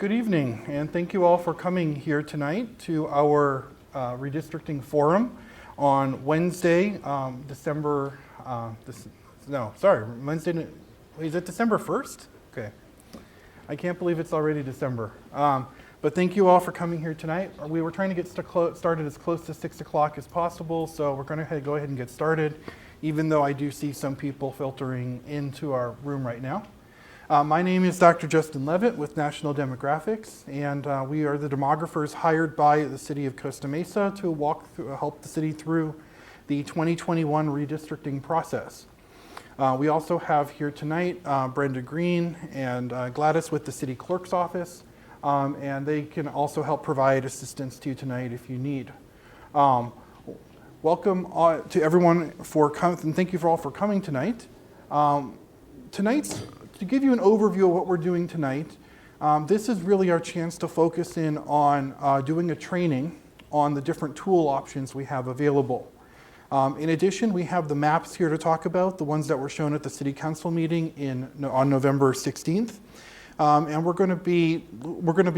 Good evening, and thank you all for coming here tonight to our redistricting forum on Wednesday, Wednesday, is it December 1st? Okay. I can't believe it's already December. But thank you all for coming here tonight. We were trying to get started as close to 6 o'clock as possible, so we're going to go ahead and get started, even though I do see some people filtering into our room right now. My name is Dr. Justin Levitt with National Demographics, and we are the demographers hired by the City of Costa Mesa to help the city through the 2021 redistricting process. We also have here tonight Brenda Green and Gladys with the City Clerk's Office, and they can also help provide assistance to you tonight if you need. Welcome to everyone and thank you all for coming tonight. To give you an overview of what we're doing tonight, this is really our chance to focus in on doing a training on the different tool options we have available. In addition, we have the maps here to talk about, the ones that were shown at the City Council meeting on November 16th. And we're going to be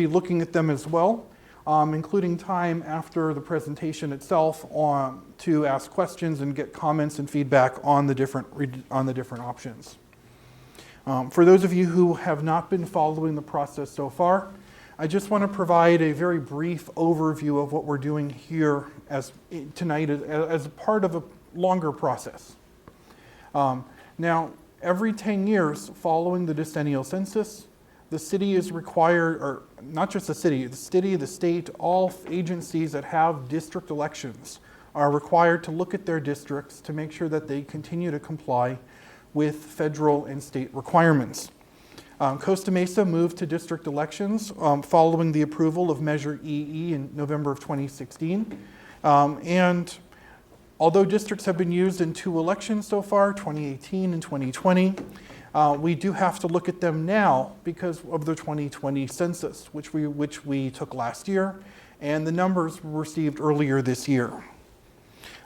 looking at them as well, including time after the presentation itself to ask questions and get comments and feedback on the different options. For those of you who have not been following the process so far, I just want to provide a very brief overview of what we're doing here tonight as a part of a longer process. Now, every 10 years following the decennial census, the city is required, or not just the city, the state, all agencies that have district elections are required to look at their districts to make sure that they continue to comply with federal and state requirements. Costa Mesa moved to district elections following the approval of Measure EE in November of 2016. And although districts have been used in 2 elections so far, 2018 and 2020, we do have to look at them now because of the 2020 census, which we took last year, and the numbers were received earlier this year.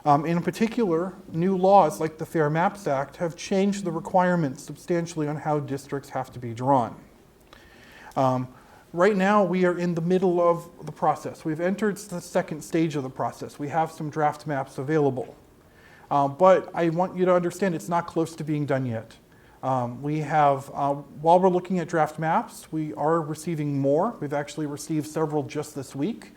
In particular, new laws like the Fair Maps Act have changed the requirements substantially on how districts have to be drawn. Right now, we are in the middle of the process. We've entered the second stage of the process. We have some draft maps available. But I want you to understand it's not close to being done yet. While we're looking at draft maps, we are receiving more. We've actually received several just this week.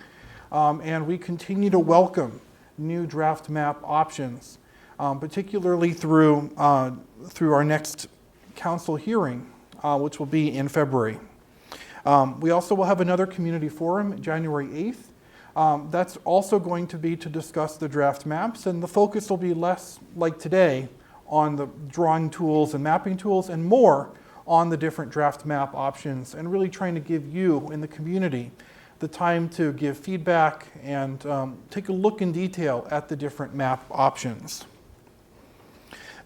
And we continue to welcome new draft map options, particularly through our next council hearing, which will be in February. We also will have another community forum January 8th. That's also going to be to discuss the draft maps, and the focus will be less like today on the drawing tools and mapping tools and more on the different draft map options and really trying to give you in the community the time to give feedback and take a look in detail at the different map options.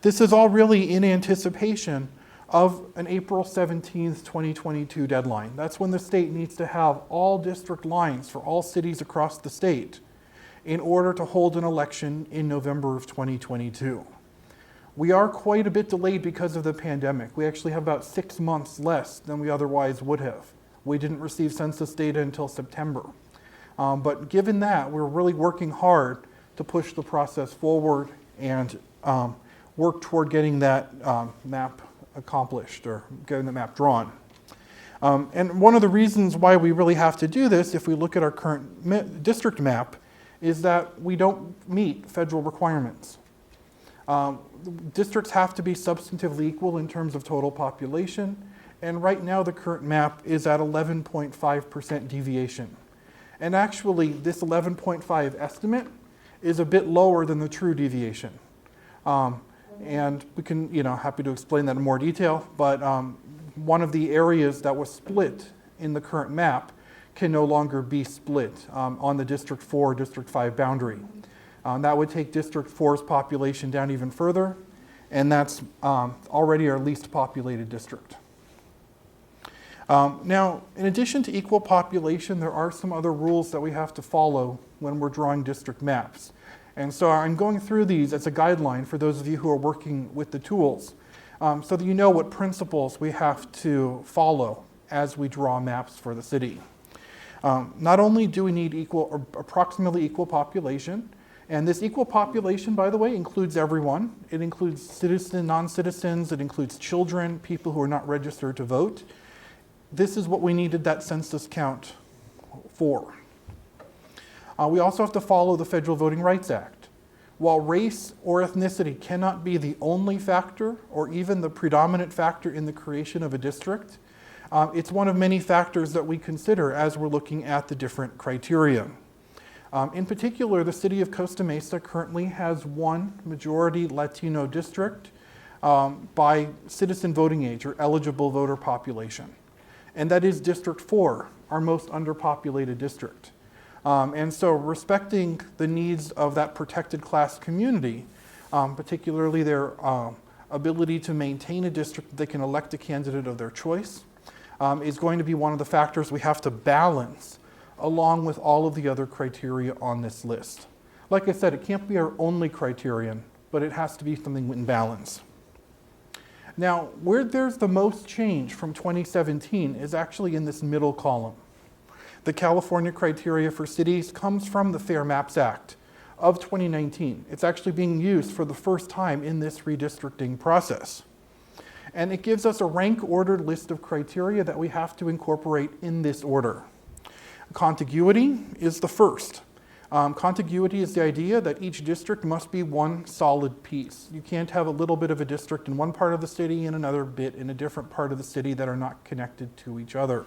This is all really in anticipation of an April 17th, 2022 deadline. That's when the state needs to have all district lines for all cities across the state in order to hold an election in November of 2022. We are quite a bit delayed because of the pandemic. We actually have about 6 months less than we otherwise would have. We didn't receive census data until September. But given that, we're really working hard to push the process forward and work toward getting that map accomplished or getting the map drawn. And one of the reasons why we really have to do this, if we look at our current district map, is that we don't meet federal requirements. Districts have to be substantively equal in terms of total population. And right now the current map is at 11.5% deviation. And actually this 11.5 estimate is a bit lower than the true deviation. And we can, happy to explain that in more detail, but one of the areas that was split in the current map can no longer be split on the District 4, District 5 boundary. That would take District 4's population down even further, and that's already our least populated district. Now, in addition to equal population, there are some other rules that we have to follow when we're drawing district maps. And so I'm going through these as a guideline for those of you who are working with the tools, so that you know what principles we have to follow as we draw maps for the city. Not only do we need equal or approximately equal population, and this equal population, by the way, includes everyone. It includes citizens, non-citizens, it includes children, people who are not registered to vote. This is what we needed that census count for. We also have to follow the Federal Voting Rights Act. While race or ethnicity cannot be the only factor or even the predominant factor in the creation of a district, it's one of many factors that we consider as we're looking at the different criteria. In particular, the City of Costa Mesa currently has one majority Latino district by citizen voting age or eligible voter population. And that is District 4, our most underpopulated district. And so respecting the needs of that protected class community, particularly their ability to maintain a district that they can elect a candidate of their choice, is going to be one of the factors we have to balance along with all of the other criteria on this list. Like I said, it can't be our only criterion, but it has to be something in balance. Now, where there's the most change from 2017 is actually in this middle column. The California criteria for cities comes from the Fair Maps Act of 2019. It's actually being used for the first time in this redistricting process. And it gives us a rank-ordered list of criteria that we have to incorporate in this order. Contiguity is the first. Contiguity is the idea that each district must be one solid piece. You can't have a little bit of a district in one part of the city and another bit in a different part of the city that are not connected to each other.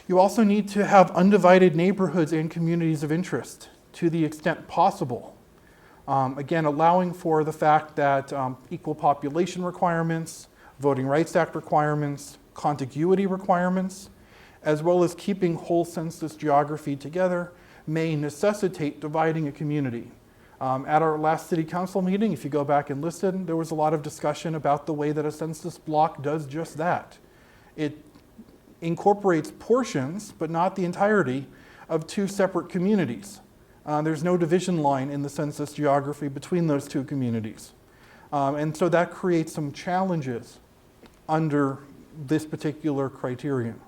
You also need to have undivided neighborhoods and communities of interest to the extent possible. Again, allowing for the fact that equal population requirements, Voting Rights Act requirements, contiguity requirements, as well as keeping whole census geography together may necessitate dividing a community. At our last city council meeting, if you go back and listen, there was a lot of discussion about the way that a census block does just that. It incorporates portions, but not the entirety, of two separate communities. There's no division line in the census geography between those two communities. And so that creates some challenges under this particular criterion.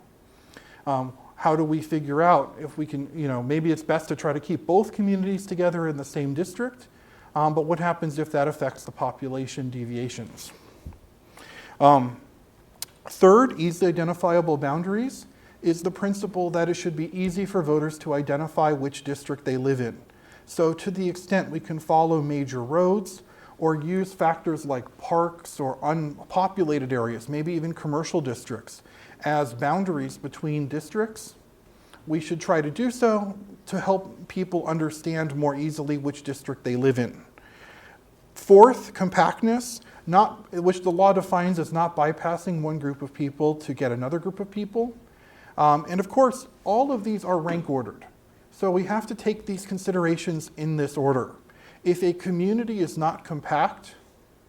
How do we figure out if we can, maybe it's best to try to keep both communities together in the same district, but what happens if that affects the population deviations? Third, easily identifiable boundaries is the principle that it should be easy for voters to identify which district they live in. So to the extent we can follow major roads or use factors like parks or unpopulated areas, maybe even commercial districts, as boundaries between districts, we should try to do so to help people understand more easily which district they live in. Fourth, compactness, which the law defines as not bypassing one group of people to get another group of people. And of course, all of these are rank ordered. So we have to take these considerations in this order. If a community is not compact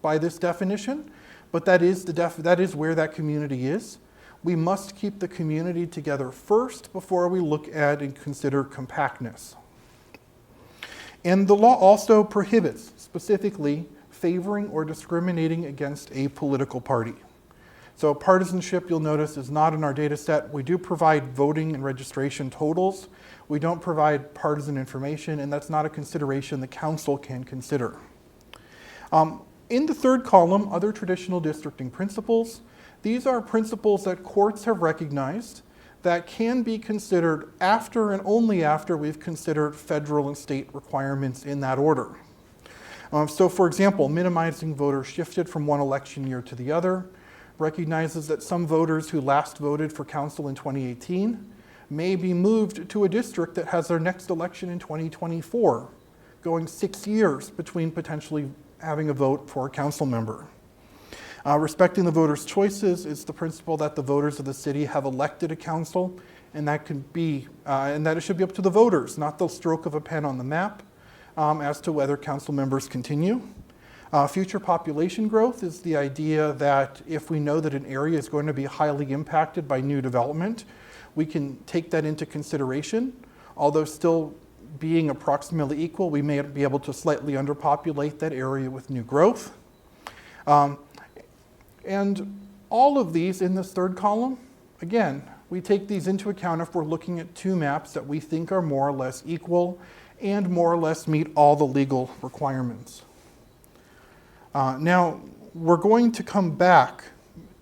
by this definition, but that is where that community is, we must keep the community together first before we look at and consider compactness. And the law also prohibits, specifically, favoring or discriminating against a political party. So partisanship, you'll notice, is not in our data set. We do provide voting and registration totals. We don't provide partisan information, and that's not a consideration the council can consider. In the third column, other traditional districting principles. These are principles that courts have recognized that can be considered after and only after we've considered federal and state requirements in that order. So for example, minimizing voters shifted from one election year to the other recognizes that some voters who last voted for council in 2018 may be moved to a district that has their next election in 2024, going 6 years between potentially having a vote for a council member. Respecting the voters' choices is the principle that the voters of the city have elected a council, and that it should be up to the voters, not the stroke of a pen on the map, as to whether council members continue. Future population growth is the idea that if we know that an area is going to be highly impacted by new development, we can take that into consideration. Although still being approximately equal, we may be able to slightly underpopulate that area with new growth. And all of these in this third column again, we take these into account if we're looking at two maps that we think are more or less equal and more or less meet all the legal requirements. Now, we're going to come back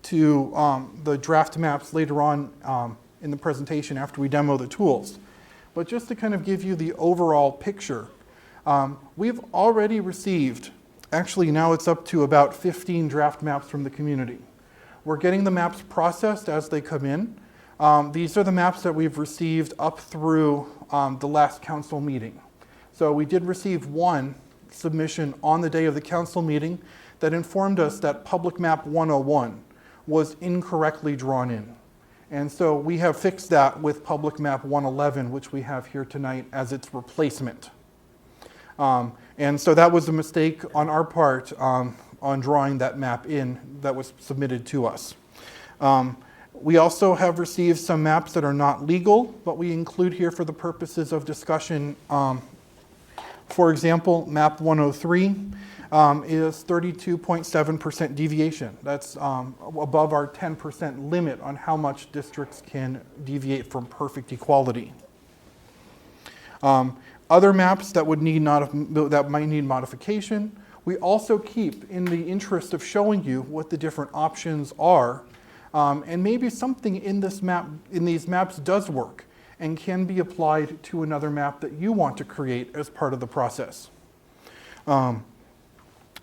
to the draft maps later on in the presentation after we demo the tools. But just to kind of give you the overall picture, we've already received, actually now it's up to about 15 draft maps from the community. We're getting the maps processed as they come in. These are the maps that we've received up through the last council meeting. So we did receive one submission on the day of the council meeting that informed us that public map 101 was incorrectly drawn in. And so we have fixed that with public map 111, which we have here tonight as its replacement. And so that was a mistake on our part on drawing that map in that was submitted to us. We also have received some maps that are not legal, but we include here for the purposes of discussion. For example, map 103 is 32.7% deviation. That's above our 10% limit on how much districts can deviate from perfect equality. Other maps that might need modification, we also keep in the interest of showing you what the different options are. And maybe something in these maps does work and can be applied to another map that you want to create as part of the process. Or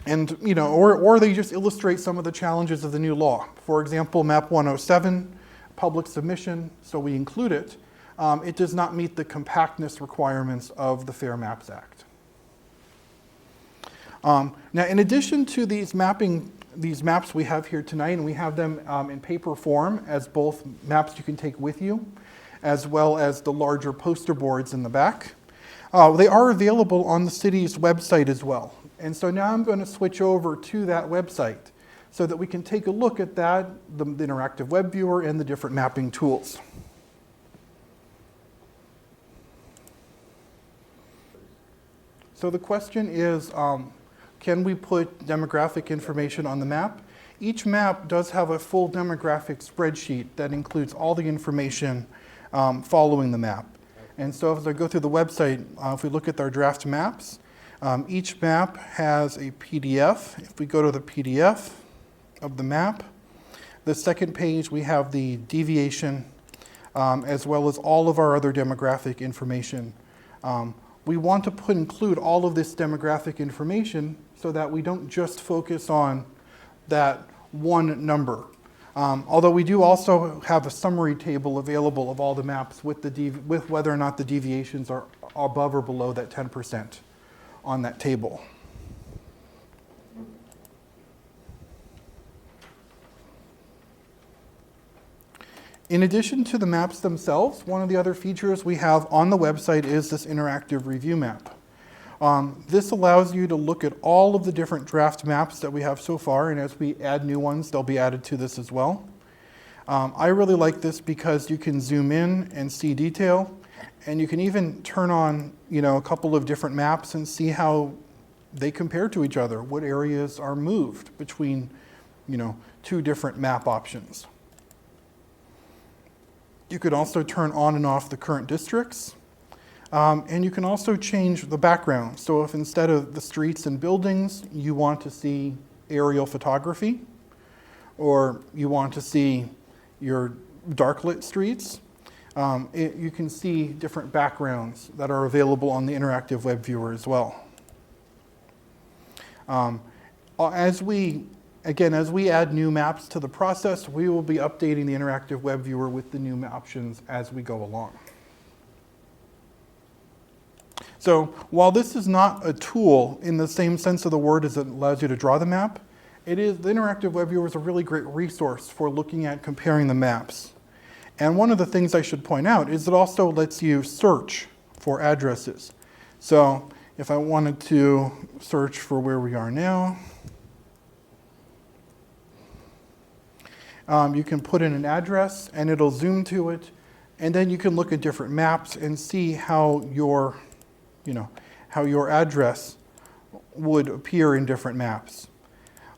they just illustrate some of the challenges of the new law. For example, map 107, public submission, so we include it. It does not meet the compactness requirements of the Fair Maps Act. Now, in addition to these maps we have here tonight, and we have them in paper form as both maps you can take with you, as well as the larger poster boards in the back. They are available on the city's website as well. And so now I'm going to switch over to that website so that we can take a look at that, the interactive web viewer, and the different mapping tools. So the question is, can we put demographic information on the map? Each map does have a full demographic spreadsheet that includes all the information following the map. And so as I go through the website, if we look at our draft maps, each map has a PDF. If we go to the PDF of the map, the second page we have the deviation as well as all of our other demographic information. We want to include all of this demographic information so that we don't just focus on that one number. Although we do also have a summary table available of all the maps with whether or not the deviations are above or below that 10% on that table. In addition to the maps themselves, one of the other features we have on the website is this interactive review map. This allows you to look at all of the different draft maps that we have so far, and as we add new ones, they'll be added to this as well. I really like this because you can zoom in and see detail, and you can even turn on, a couple of different maps and see how they compare to each other, what areas are moved between, two different map options. You could also turn on and off the current districts. And you can also change the background. So if instead of the streets and buildings, you want to see aerial photography, or you want to see your dark lit streets, you can see different backgrounds that are available on the interactive web viewer as well. As we add new maps to the process, we will be updating the interactive web viewer with the new options as we go along. So while this is not a tool in the same sense of the word as it allows you to draw the map, the interactive web viewer is a really great resource for looking at comparing the maps. And one of the things I should point out is it also lets you search for addresses. So if I wanted to search for where we are now, you can put in an address and it'll zoom to it, and then you can look at different maps and see how your address would appear in different maps.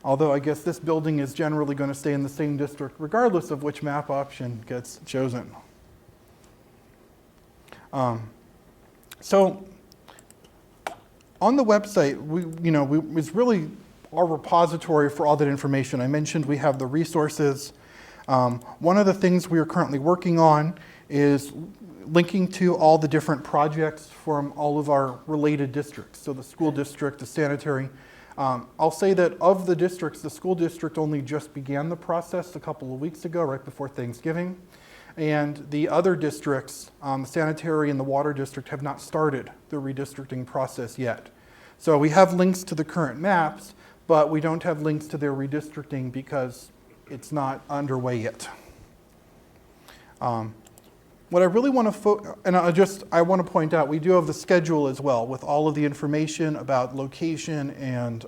Although I guess this building is generally going to stay in the same district regardless of which map option gets chosen. So on the website, it's really our repository for all that information. I mentioned we have the resources. One of the things we are currently working on is linking to all the different projects from all of our related districts. So the school district, the sanitary. I'll say that of the districts, the school district only just began the process a couple of weeks ago, right before Thanksgiving. And the other districts, the sanitary and the water district, have not started the redistricting process yet. So we have links to the current maps, but we don't have links to their redistricting because it's not underway yet. What I really want to I want to point out, we do have the schedule as well with all of the information about location and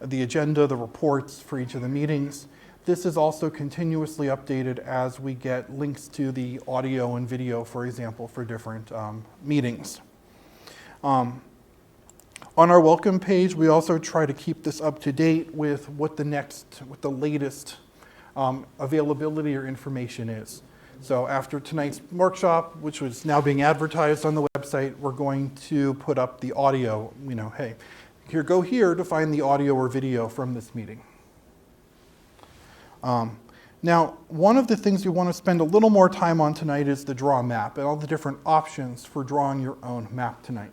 the agenda, the reports for each of the meetings. This is also continuously updated as we get links to the audio and video, for example, for different meetings. On our welcome page, we also try to keep this up to date with what the latest availability or information is. So after tonight's workshop, which was now being advertised on the website, we're going to put up the audio, hey, go here to find the audio or video from this meeting. Now, one of the things we want to spend a little more time on tonight is the draw map and all the different options for drawing your own map tonight.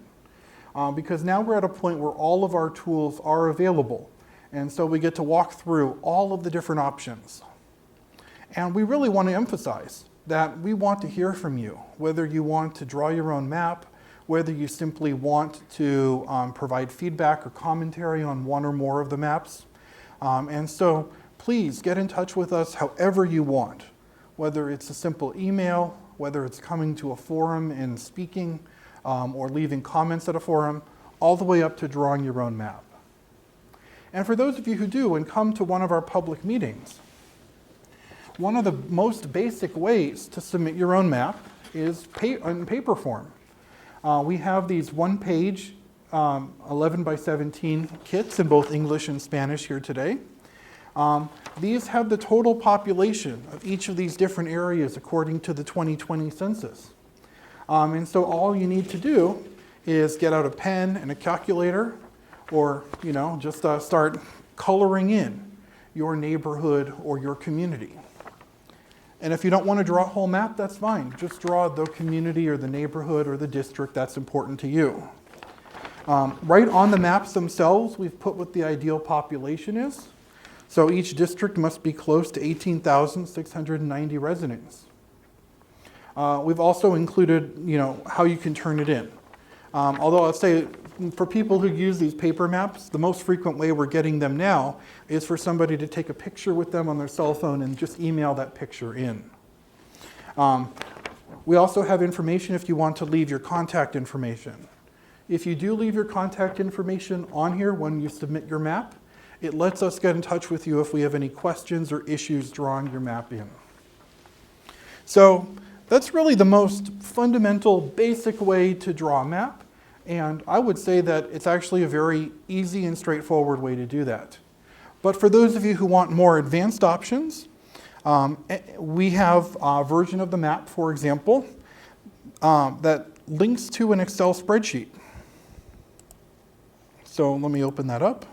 Because now we're at a point where all of our tools are available. And so we get to walk through all of the different options. And we really want to emphasize that we want to hear from you, whether you want to draw your own map, whether you simply want to provide feedback or commentary on one or more of the maps. And so please get in touch with us however you want, whether it's a simple email, whether it's coming to a forum and speaking, or leaving comments at a forum, all the way up to drawing your own map. And for those of you who do and come to one of our public meetings, one of the most basic ways to submit your own map is in paper form. We have these one-page 11 by 17 kits in both English and Spanish here today. These have the total population of each of these different areas according to the 2020 census. And so all you need to do is get out a pen and a calculator, or just start coloring in your neighborhood or your community. And if you don't want to draw a whole map, that's fine. Just draw the community or the neighborhood or the district that's important to you. Right on the maps themselves, we've put what the ideal population is. So each district must be close to 18,690 residents. We've also included, how you can turn it in. Although I'll say for people who use these paper maps, the most frequent way we're getting them now is for somebody to take a picture with them on their cell phone and just email that picture in. We also have information if you want to leave your contact information. If you do leave your contact information on here when you submit your map, it lets us get in touch with you if we have any questions or issues drawing your map in. So that's really the most fundamental, basic way to draw a map. And I would say that it's actually a very easy and straightforward way to do that. But for those of you who want more advanced options, we have a version of the map, for example, that links to an Excel spreadsheet. So let me open that up.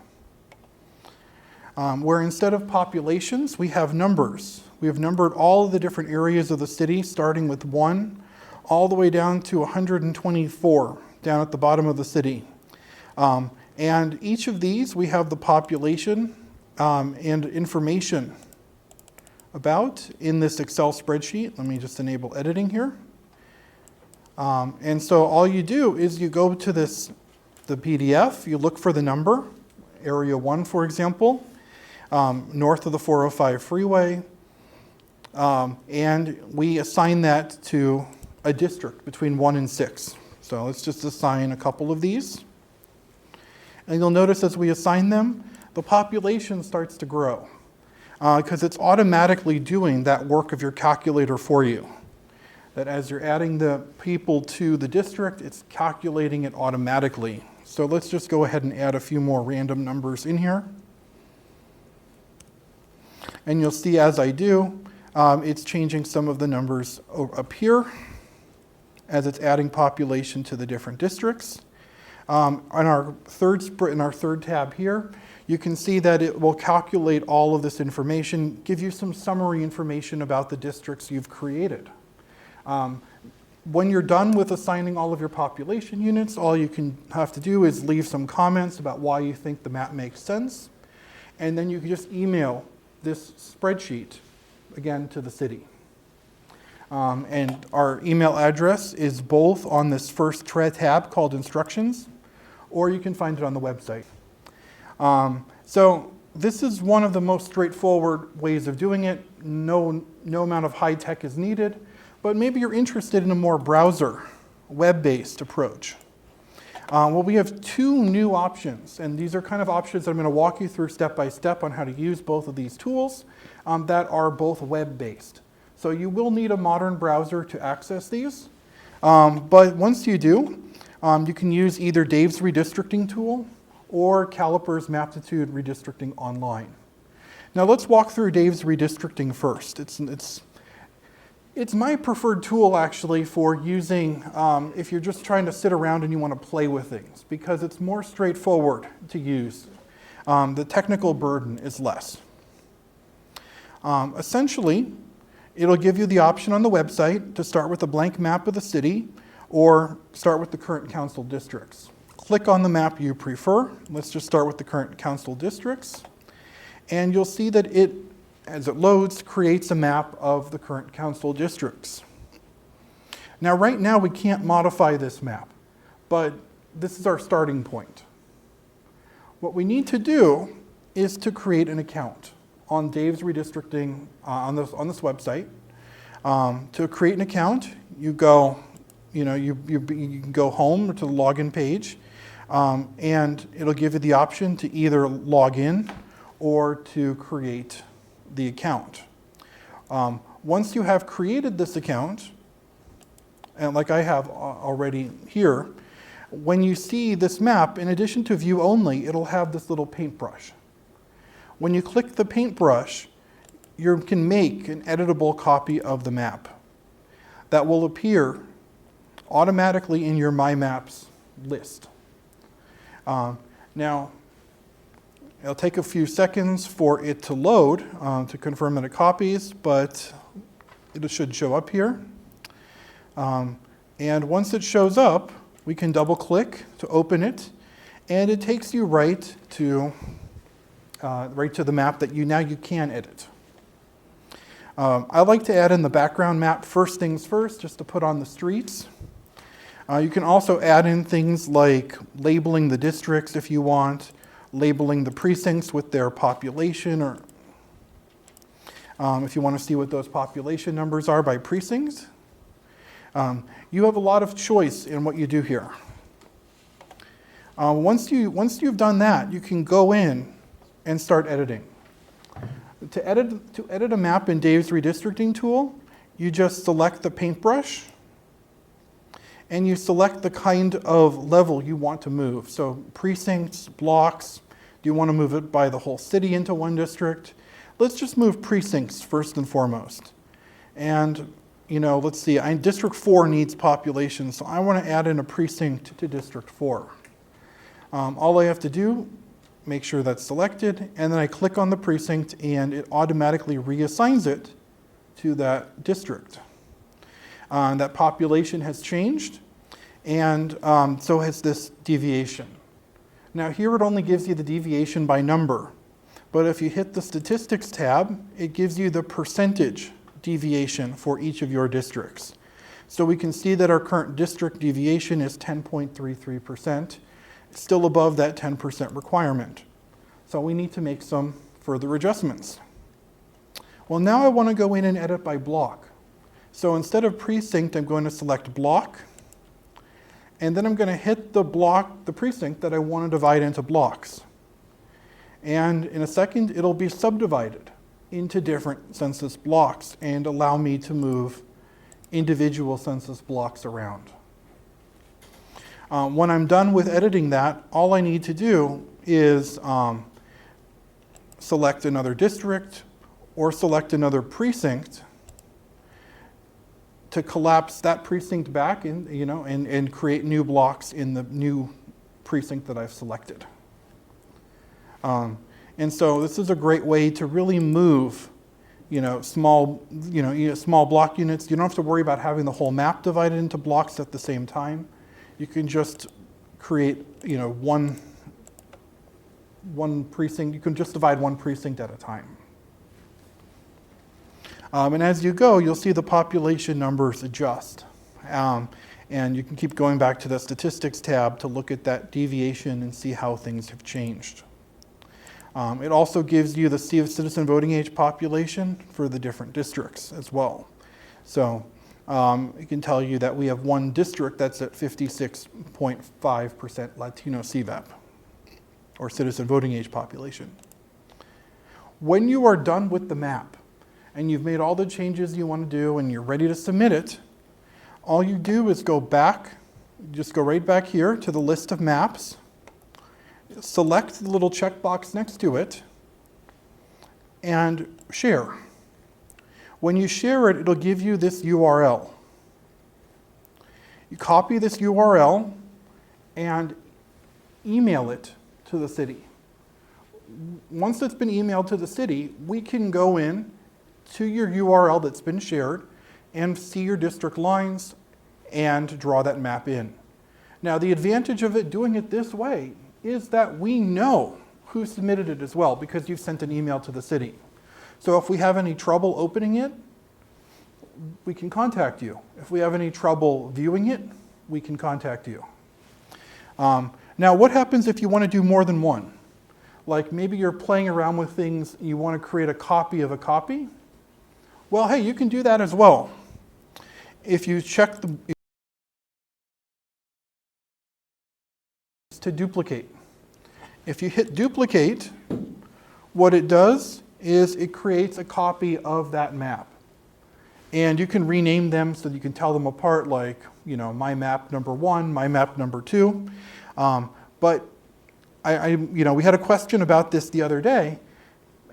Where instead of populations, we have numbers. We have numbered all of the different areas of the city, starting with 1 all the way down to 124 down at the bottom of the city. And each of these, we have the population and information about in this Excel spreadsheet. Let me just enable editing here. And so all you do is you go to the PDF, you look for the number, area 1, for example, north of the 405 freeway, and we assign that to a district between 1 and 6. So let's just assign a couple of these. And you'll notice as we assign them, the population starts to grow because it's automatically doing that work of your calculator for you. That as you're adding the people to the district, it's calculating it automatically. So let's just go ahead and add a few more random numbers in here. And you'll see as I do, it's changing some of the numbers up here as it's adding population to the different districts. On our third tab here, you can see that it will calculate all of this information, give you some summary information about the districts you've created. When you're done with assigning all of your population units, all you can have to do is leave some comments about why you think the map makes sense. And then you can just email this spreadsheet, again, to the city. And our email address is both on this first tab called Instructions, or you can find it on the website. So this is one of the most straightforward ways of doing it. No amount of high tech is needed, but maybe you're interested in a more browser, web-based approach. Well, we have two new options, and these are kind of options I'm going to walk you through step by step on how to use both of these tools that are both web-based. So you will need a modern browser to access these, but once you do, you can use either Dave's redistricting tool or Caliper's Maptitude Redistricting Online. Now let's walk through Dave's redistricting first. It's my preferred tool actually for using if you're just trying to sit around and you want to play with things, because it's more straightforward to use. The technical burden is less. Essentially, it'll give you the option on the website to start with a blank map of the city or start with the current council districts. Click on the map you prefer. Let's just start with the current council districts. And you'll see that it, as it loads, creates a map of the current council districts. Now, right now, we can't modify this map, but this is our starting point. What we need to do is to create an account on Dave's Redistricting on this website. To create an account, you go, you can go home to the login page, and it'll give you the option to either log in or to create the account. Once you have created this account, and like I have already here, when you see this map, in addition to view only, it'll have this little paintbrush. When you click the paintbrush, you can make an editable copy of the map that will appear automatically in your My Maps list. Now, it'll take a few seconds for it to load to confirm that it copies, but it should show up here. And once it shows up, we can double click to open it, and it takes you right to the map that you can edit. I like to add in the background map first things first, just to put on the streets. You can also add in things like labeling the districts if you want, labeling the precincts with their population, or if you want to see what those population numbers are by precincts. You have a lot of choice in what you do here. Once you've done that, you can go in and start editing. To edit a map in Dave's redistricting tool, you just select the paintbrush and you select the kind of level you want to move. So precincts, blocks, do you want to move it by the whole city into one district? Let's just move precincts first and foremost. And let's see, District 4 needs population, so I want to add in a precinct to District 4. All I have to do, make sure that's selected, and then I click on the precinct and it automatically reassigns it to that district. That population has changed, and so has this deviation. Now here it only gives you the deviation by number, but if you hit the Statistics tab, it gives you the percentage deviation for each of your districts. So we can see that our current district deviation is 10.33%. It's still above that 10% requirement. So we need to make some further adjustments. Well, now I want to go in and edit by block. So instead of precinct, I'm going to select block, and then I'm going to hit the precinct that I want to divide into blocks. And in a second, it'll be subdivided into different census blocks and allow me to move individual census blocks around. When I'm done with editing that, all I need to do is select another district or select another precinct to collapse that precinct back in, and create new blocks in the new precinct that I've selected. And so this is a great way to really move, small block units. You don't have to worry about having the whole map divided into blocks at the same time. You can just create, one precinct. You can just divide one precinct at a time. And as you go, you'll see the population numbers adjust. And you can keep going back to the statistics tab to look at that deviation and see how things have changed. It also gives you the citizen voting age population for the different districts as well. So it can tell you that we have one district that's at 56.5% Latino CVAP, or citizen voting age population. When you are done with the map, and you've made all the changes you want to do, and you're ready to submit it, all you do is go back, just go right back here to the list of maps, select the little checkbox next to it, and share. When you share it, it'll give you this URL. You copy this URL and email it to the city. Once it's been emailed to the city, we can go in to your URL that's been shared and see your district lines and draw that map in. Now, the advantage of doing it this way is that we know who submitted it as well, because you've sent an email to the city. So if we have any trouble opening it, we can contact you. If we have any trouble viewing it, we can contact you. Now, what happens if you want to do more than one? Like maybe you're playing around with things, you want to create a copy of a copy? Well, hey, you can do that as well. If you check to duplicate. If you hit duplicate, what it does is it creates a copy of that map. And you can rename them so that you can tell them apart, like, my map number 1, my map number 2. But we had a question about this the other day,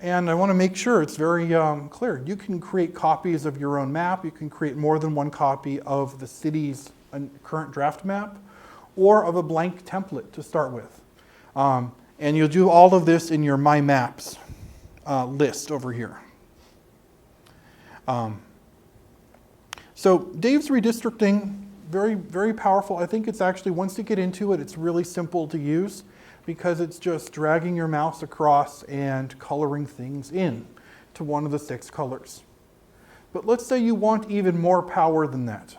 and I want to make sure it's very clear. You can create copies of your own map. You can create more than one copy of the city's current draft map, or of a blank template to start with. And you'll do all of this in your My Maps list over here. So Dave's redistricting, very, very powerful. I think it's actually, once you get into it, it's really simple to use, because it's just dragging your mouse across and coloring things in to one of the 6 colors. But let's say you want even more power than that.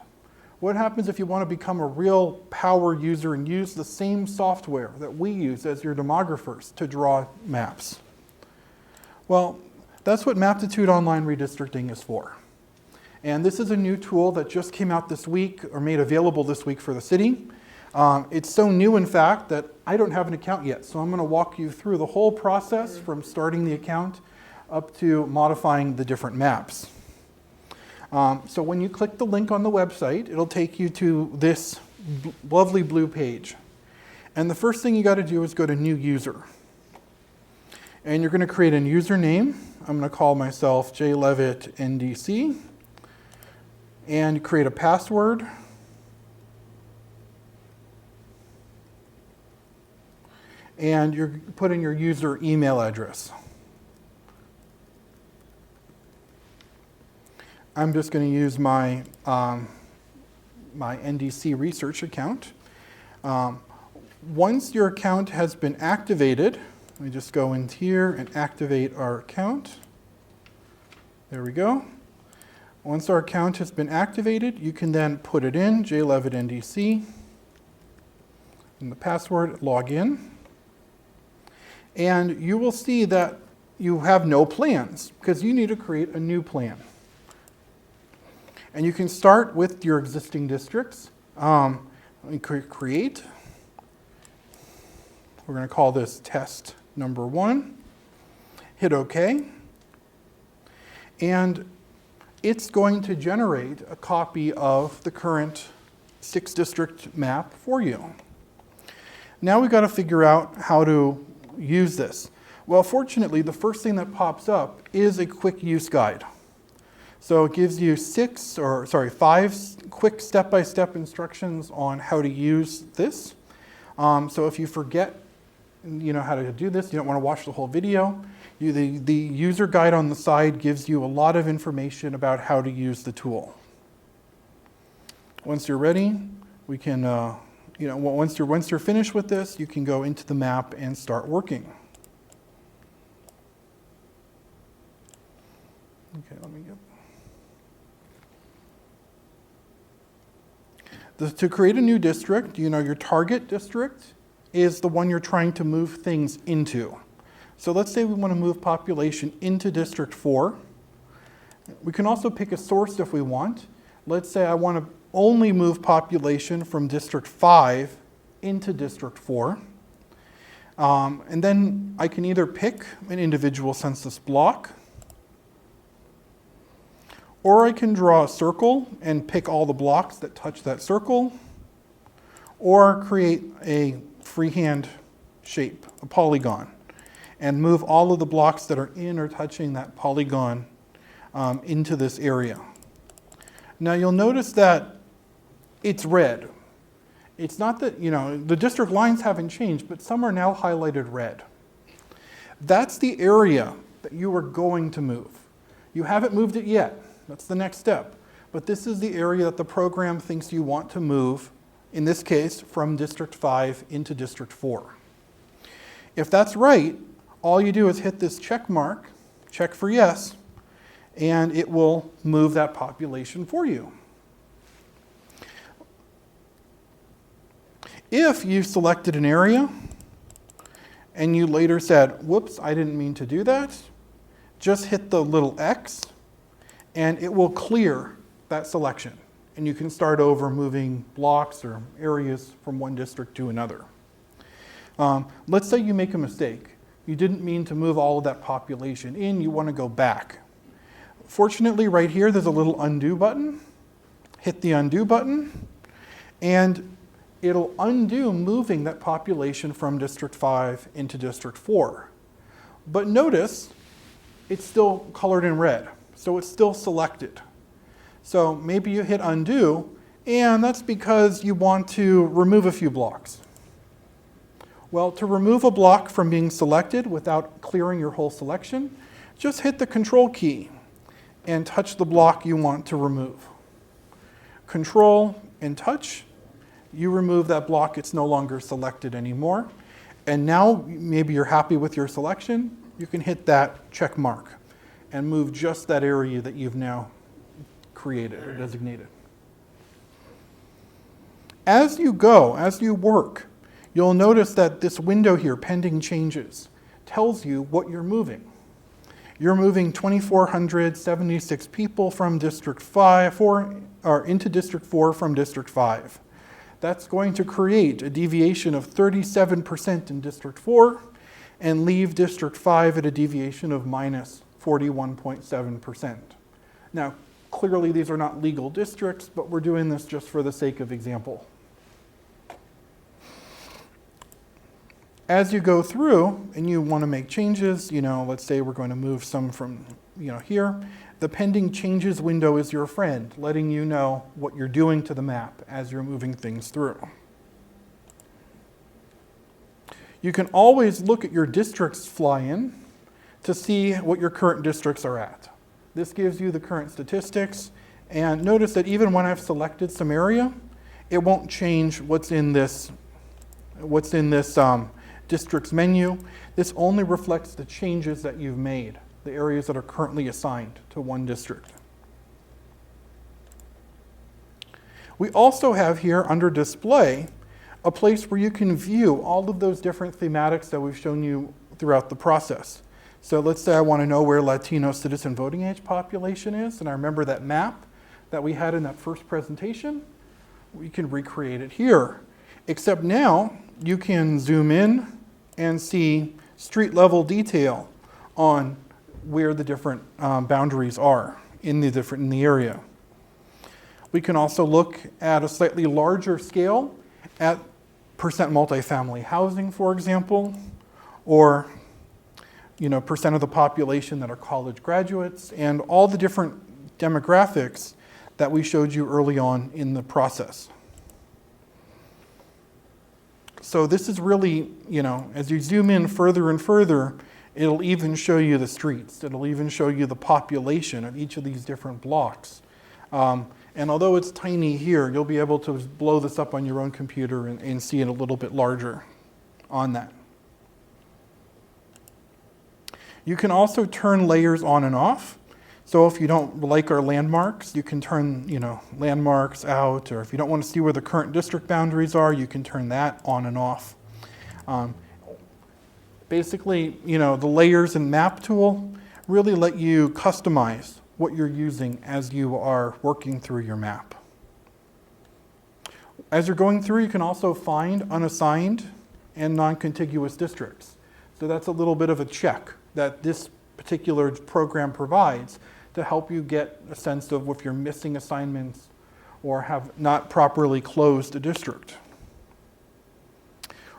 What happens if you want to become a real power user and use the same software that we use as your demographers to draw maps? Well, that's what Maptitude Online Redistricting is for. And this is a new tool that just came out this week, or made available this week for the city. It's so new, in fact, that I don't have an account yet. So I'm going to walk you through the whole process from starting the account up to modifying the different maps. So when you click the link on the website, it'll take you to this lovely blue page. And the first thing you got to do is go to New User. And you're going to create a username. I'm going to call myself jlevittndc. And you create a password. And you're putting your user email address. I'm just going to use my my NDC research account. Once your account has been activated, let me just go in here and activate our account. There we go. Once our account has been activated, you can then put it in, jlevittndc, and the password, log in. And you will see that you have no plans, because you need to create a new plan. And you can start with your existing districts. Let me create. We're going to call this test number 1. Hit OK. And it's going to generate a copy of the current 6-district map for you. Now we've got to figure out how to use this. Well, fortunately, the first thing that pops up is a quick use guide. So it gives you 5 quick step-by-step instructions on how to use this. So if you forget, how to do this, you don't want to watch the whole video, the user guide on the side gives you a lot of information about how to use the tool. Once you're ready, we can, once you're finished with this, you can go into the map and start working. Okay, let me get. To create a new district, your target district is the one you're trying to move things into. So let's say we want to move population into District 4. We can also pick a source if we want. Let's say I want to only move population from District 5 into District 4. And then I can either pick an individual census block, or I can draw a circle and pick all the blocks that touch that circle, or create a freehand shape, a polygon, and move all of the blocks that are in or touching that polygon into this area. Now you'll notice that it's red. It's not that, the district lines haven't changed, but some are now highlighted red. That's the area that you are going to move. You haven't moved it yet. That's the next step. But this is the area that the program thinks you want to move, in this case, from District 5 into District 4. If that's right, all you do is hit this check mark, check for yes, and it will move that population for you. If you selected an area and you later said, whoops, I didn't mean to do that, just hit the little X and it will clear that selection. And you can start over moving blocks or areas from one district to another. Let's say you make a mistake. You didn't mean to move all of that population in, you want to go back. Fortunately, right here, there's a little undo button. Hit the undo button, and it'll undo moving that population from District 5 into District 4. But notice, it's still colored in red, so it's still selected. So maybe you hit undo, and that's because you want to remove a few blocks. Well, to remove a block from being selected without clearing your whole selection, just hit the Control key and touch the block you want to remove. Control and touch, you remove that block, it's no longer selected anymore. And now maybe you're happy with your selection, you can hit that check mark and move just that area that you've now created or designated. As you go, as you work, you'll notice that this window here, pending changes, tells you what you're moving. You're moving 2,476 people from District 5, into District 4 from District 5. That's going to create a deviation of 37% in District 4 and leave District 5 at a deviation of minus 41.7%. Now, clearly these are not legal districts, but we're doing this just for the sake of example. As you go through and you want to make changes, let's say we're going to move some from here, the pending changes window is your friend, letting you know what you're doing to the map as you're moving things through. You can always look at your districts fly-in to see what your current districts are at. This gives you the current statistics, and notice that even when I've selected some area, it won't change what's in this districts menu. This only reflects the changes that you've made, the areas that are currently assigned to one district. We also have here under display a place where you can view all of those different thematics that we've shown you throughout the process. So let's say I want to know where Latino citizen voting age population is, and I remember that map that we had in that first presentation. We can recreate it here, except now you can zoom in and see street level detail on where the different boundaries are in the area. We can also look at a slightly larger scale at percent multifamily housing, for example, or percent of the population that are college graduates, and all the different demographics that we showed you early on in the process. So this is really, as you zoom in further and further, it'll even show you the streets. It'll even show you the population of each of these different blocks. And although it's tiny here, you'll be able to blow this up on your own computer and see it a little bit larger on that. You can also turn layers on and off. So if you don't like our landmarks, you can turn landmarks out, or if you don't want to see where the current district boundaries are, you can turn that on and off. Basically, the layers and map tool really let you customize what you're using as you are working through your map. As you're going through, you can also find unassigned and non-contiguous districts. So that's a little bit of a check that this particular program provides to help you get a sense of if you're missing assignments or have not properly closed a district.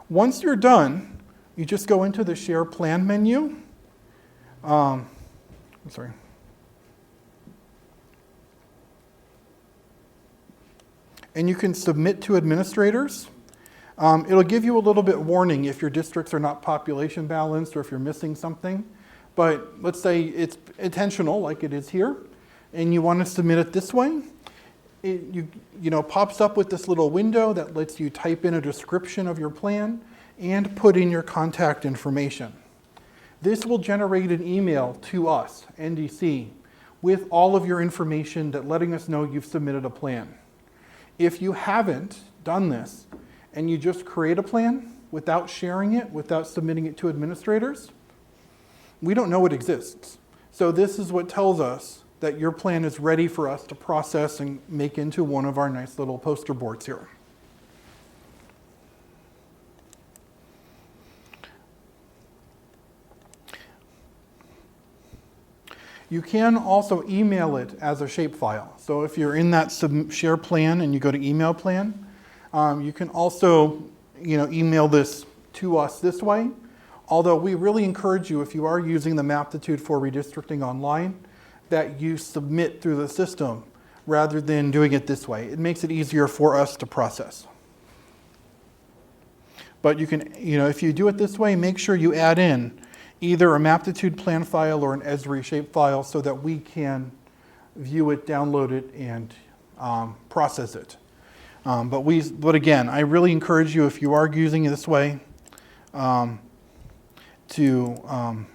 Once you're done, you just go into the Share Plan menu. And you can submit to administrators. It'll give you a little bit warning if your districts are not population balanced or if you're missing something. But let's say it's intentional, like it is here, and you want to submit it this way. It pops up with this little window that lets you type in a description of your plan and put in your contact information. This will generate an email to us, NDC, with all of your information letting us know you've submitted a plan. If you haven't done this and you just create a plan without sharing it, without submitting it to administrators, we don't know it exists. So this is what tells us that your plan is ready for us to process and make into one of our nice little poster boards here. You can also email it as a shapefile. So if you're in that share plan and you go to email plan, you can also email this to us this way. Although we really encourage you, if you are using the Maptitude for Redistricting Online, that you submit through the system rather than doing it this way. It makes it easier for us to process. But you can, if you do it this way, make sure you add in either a Maptitude plan file or an Esri shape file so that we can view it, download it, and process it. But again, I really encourage you, if you are using it this way, to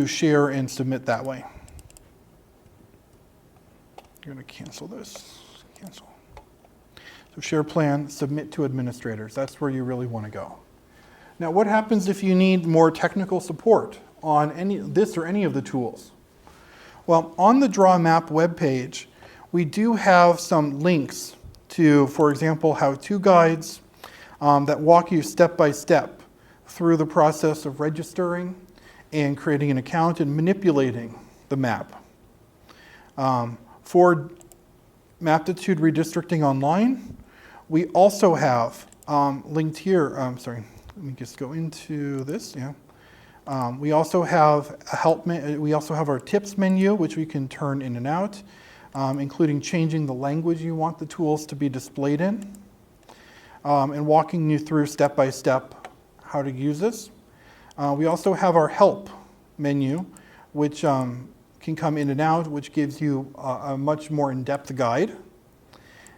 share and submit that way. I'm going to cancel this. Cancel. So share plan, submit to administrators. That's where you really want to go. Now, what happens if you need more technical support on this or any of the tools? Well, on the Draw Map webpage, we do have some links to, for example, how-to guides that walk you step by step through the process of registering and creating an account and manipulating the map. For Maptitude Redistricting Online, we also have linked here, let me just go into this, we also have we also have our tips menu, which we can turn in and out, including changing the language you want the tools to be displayed in, and walking you through step by step how to use this. We also have our help menu, which can come in and out, which gives you a much more in-depth guide.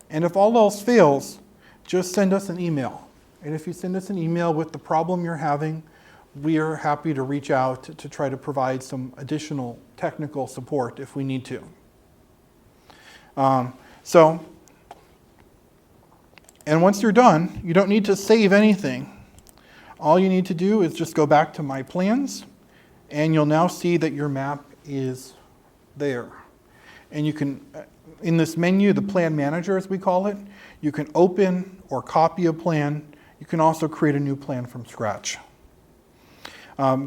And if all else fails, just send us an email. And if you send us an email with the problem you're having, we are happy to reach out to try to provide some additional technical support if we need to. And once you're done, you don't need to save anything. All you need to do is just go back to My Plans, and you'll now see that your map is there. And you can, in this menu, the Plan Manager as we call it, you can open or copy a plan. You can also create a new plan from scratch.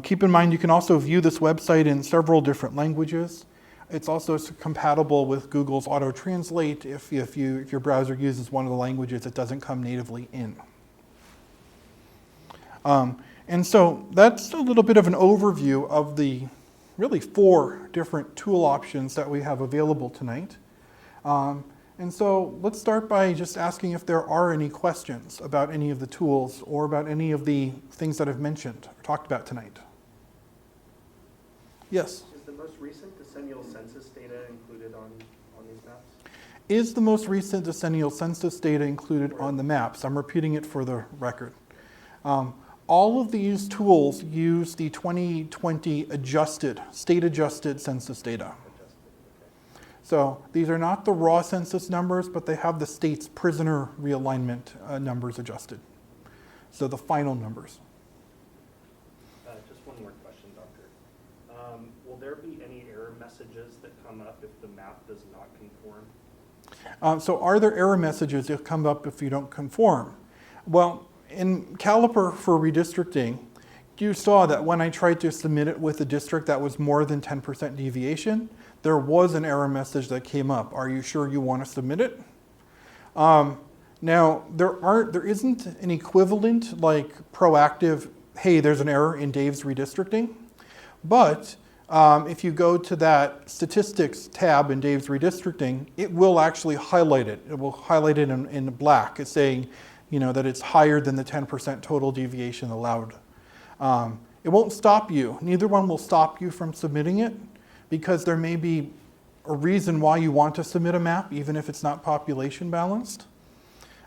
Keep in mind, you can also view this website in several different languages. It's also compatible with Google's Auto Translate if your browser uses one of the languages it doesn't come natively in. And so that's a little bit of an overview of the really 4 different tool options that we have available tonight. And so let's start by just asking if there are any questions about any of the tools or about any of the things that I've mentioned or talked about tonight. Yes? Is the most recent decennial census data included on these maps? Is the most recent decennial census data included on the maps? I'm repeating it for the record. All of these tools use the 2020 state-adjusted census data. So these are not the raw census numbers, but they have the state's prisoner realignment numbers adjusted. So the final numbers. Just one more question, Doctor. Will there be any error messages that come up if the map does not conform? So are there error messages that come up if you don't conform? Well, in Caliper for redistricting, you saw that when I tried to submit it with a district that was more than 10% deviation, there was an error message that came up. Are you sure you want to submit it? Now, there isn't an equivalent like proactive, hey, there's an error in Dave's redistricting. But if you go to that statistics tab in Dave's redistricting, it will actually highlight it. It will highlight it in black. It's saying, that it's higher than the 10% total deviation allowed. It won't stop you. Neither one will stop you from submitting it, because there may be a reason why you want to submit a map, even if it's not population balanced.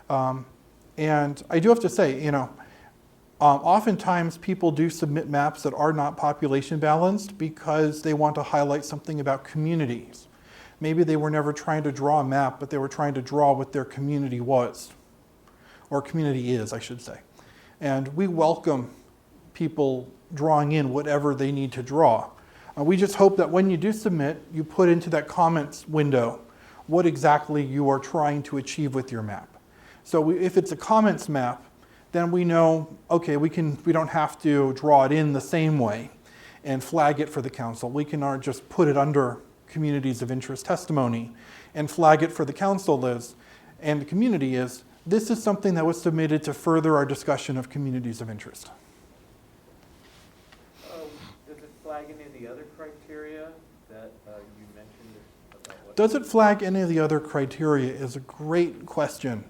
And I do have to say, oftentimes people do submit maps that are not population balanced because they want to highlight something about communities. Maybe they were never trying to draw a map, but they were trying to draw what their community was, or community is, I should say. And we welcome people drawing in whatever they need to draw. We just hope that when you do submit, you put into that comments window what exactly you are trying to achieve with your map. So if it's a comments map, then we know, okay, we don't have to draw it in the same way and flag it for the council. We can just put it under communities of interest testimony and flag it for the council and the community is, this is something that was submitted to further our discussion of communities of interest. Does it flag any of the other criteria that you mentioned about what? Does it flag any of the other criteria is a great question.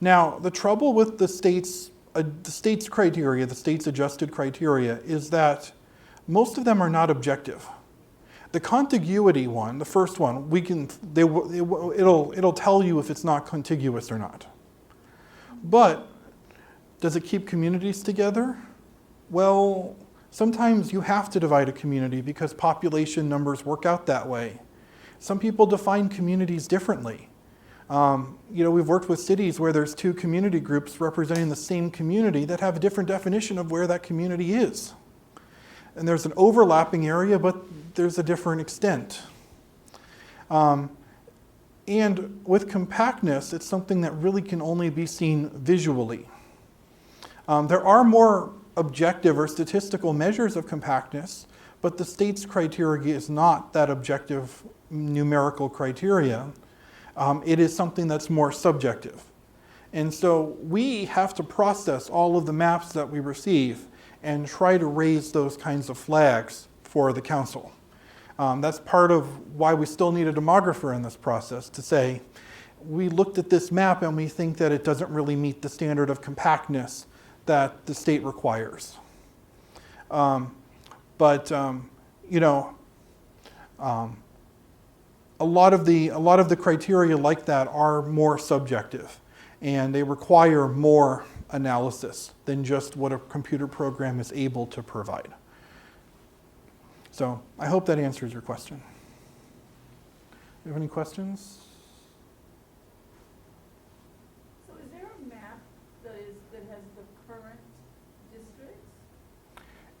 Now, the trouble with the state's criteria, the state's adjusted criteria, is that most of them are not objective. The contiguity one, the first one, it'll tell you if it's not contiguous or not. But does it keep communities together? Well, sometimes you have to divide a community because population numbers work out that way. Some people define communities differently. We've worked with cities where there's 2 community groups representing the same community that have a different definition of where that community is. And there's an overlapping area, but there's a different extent. And with compactness, it's something that really can only be seen visually. There are more objective or statistical measures of compactness, but the state's criteria is not that objective numerical criteria. It is something that's more subjective. And so we have to process all of the maps that we receive and try to raise those kinds of flags for the council. That's part of why we still need a demographer in this process to say, we looked at this map and we think that it doesn't really meet the standard of compactness that the state requires. A lot of the criteria like that are more subjective, and they require more analysis than just what a computer program is able to provide. So I hope that answers your question. Do you have any questions? So is there a map that has the current districts?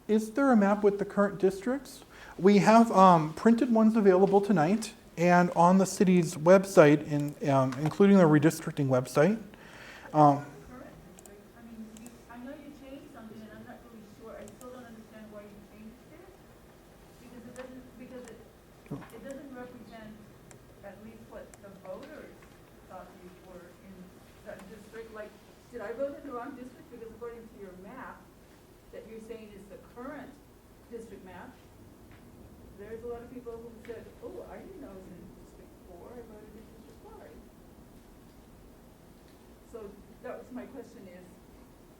Is there a map with the current districts? We have printed ones available tonight and on the city's website, including the redistricting website. I know you changed something, and I'm not really sure. I still don't understand why you changed it, because it doesn't represent at least what the voters thought you were in that district. Like, did I vote in the wrong district? Because according to your map, you're saying is the current district map, there's a lot of people who said, oh, I didn't know it was in District 4, I voted in District 5. So that was my question is,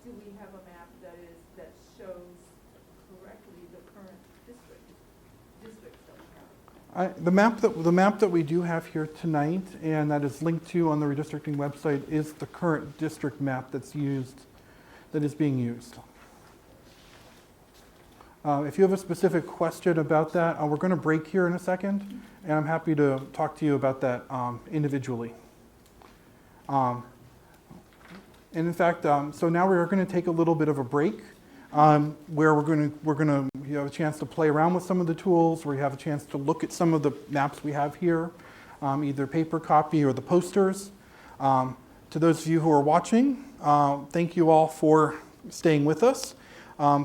do we have a map that shows correctly the current districts that we have? The map that we do have here tonight, and that is linked to on the redistricting website, is the current district map that is being used. If you have a specific question about that, we're going to break here in a second, and I'm happy to talk to you about that individually. And in fact, so now we're going to take a little bit of a break, where we're going to you have a chance to play around with some of the tools, where you have a chance to look at some of the maps we have here, either paper copy or the posters. To those of you who are watching, thank you all for staying with us.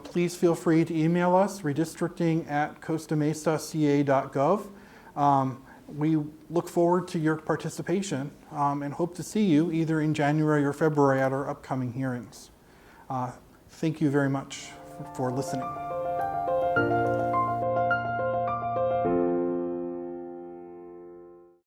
Please feel free to email us, redistricting@costamesaca.gov. We look forward to your participation and hope to see you either in January or February at our upcoming hearings. Thank you very much for listening.